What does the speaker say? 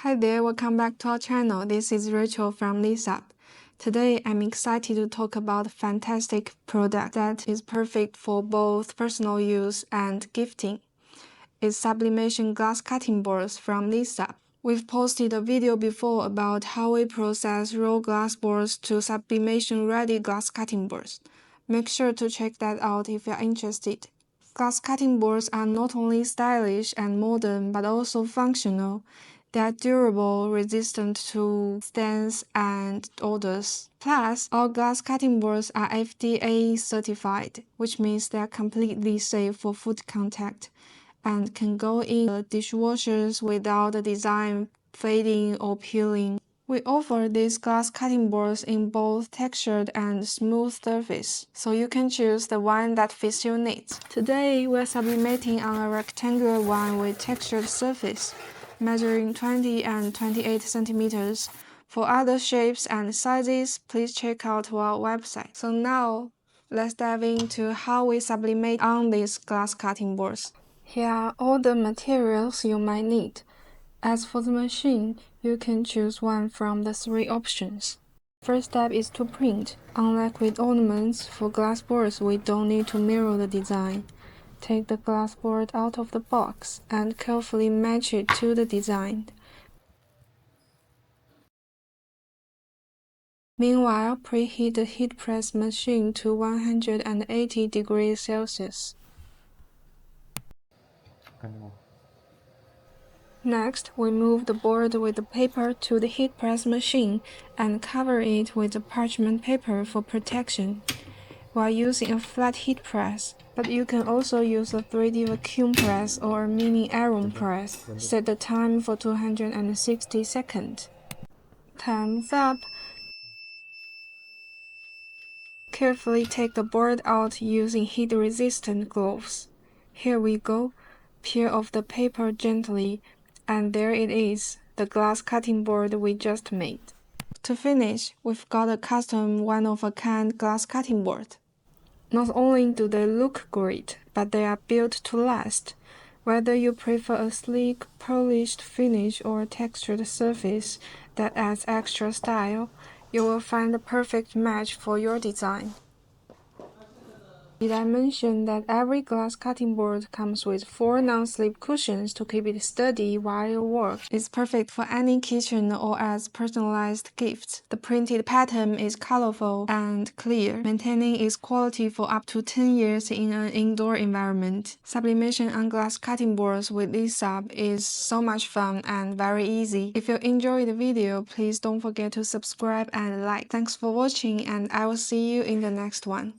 Hi there, welcome back to our channel. This is Rachel from LeadSub. Today, I'm excited to talk about a fantastic product that is perfect for both personal use and gifting. It's sublimation glass cutting boards from LeadSub. We've posted a video before about how we process raw glass boards to sublimation-ready glass cutting boards. Make sure to check that out if you're interested. Glass cutting boards are not only stylish and modern but also functional. They are durable, resistant to stains and odors. Plus, all glass cutting boards are FDA certified, which means they are completely safe for food contact and can go in dishwashers without the design fading or peeling. We offer these glass cutting boards in both textured and smooth surface, so you can choose the one that fits your needs. Today, we're sublimating on a rectangular one with textured surface, measuring 20 and 28 centimeters. For other shapes and sizes, please check out our website. So now, let's dive into how we sublimate on these glass cutting boards. Here are all the materials you might need. As for the machine, you can choose one from the 3 options. First step is to print. Unlike with ornaments, for glass boards we don't need to mirror the design. Take the glass board out of the box and carefully match it to the design. Meanwhile, preheat the heat press machine to 180 degrees Celsius. Next, we move the board with the paper to the heat press machine and cover it with the parchment paper for protection. We're using a flat heat press, but you can also use a 3D vacuum press or a mini iron press. Set the time for 260 seconds. Time's up. Carefully take the board out using heat-resistant gloves. Here we go. Peel off the paper gently, and there it is, the glass cutting board we just made. To finish, we've got a custom one-of-a-kind glass cutting board. Not only do they look great, but they are built to last. Whether you prefer a sleek, polished finish or a textured surface that adds extra style, you will find the perfect match for your design. Did I mention that every glass cutting board comes with 4 non-slip cushions to keep it steady while you work? It's perfect for any kitchen or as personalized gifts. The printed pattern is colorful and clear, maintaining its quality for up to 10 years in an indoor environment. Sublimation on glass cutting boards with LeadSub is so much fun and very easy. If you enjoyed the video, please don't forget to subscribe and like. Thanks for watching, and I will see you in the next one.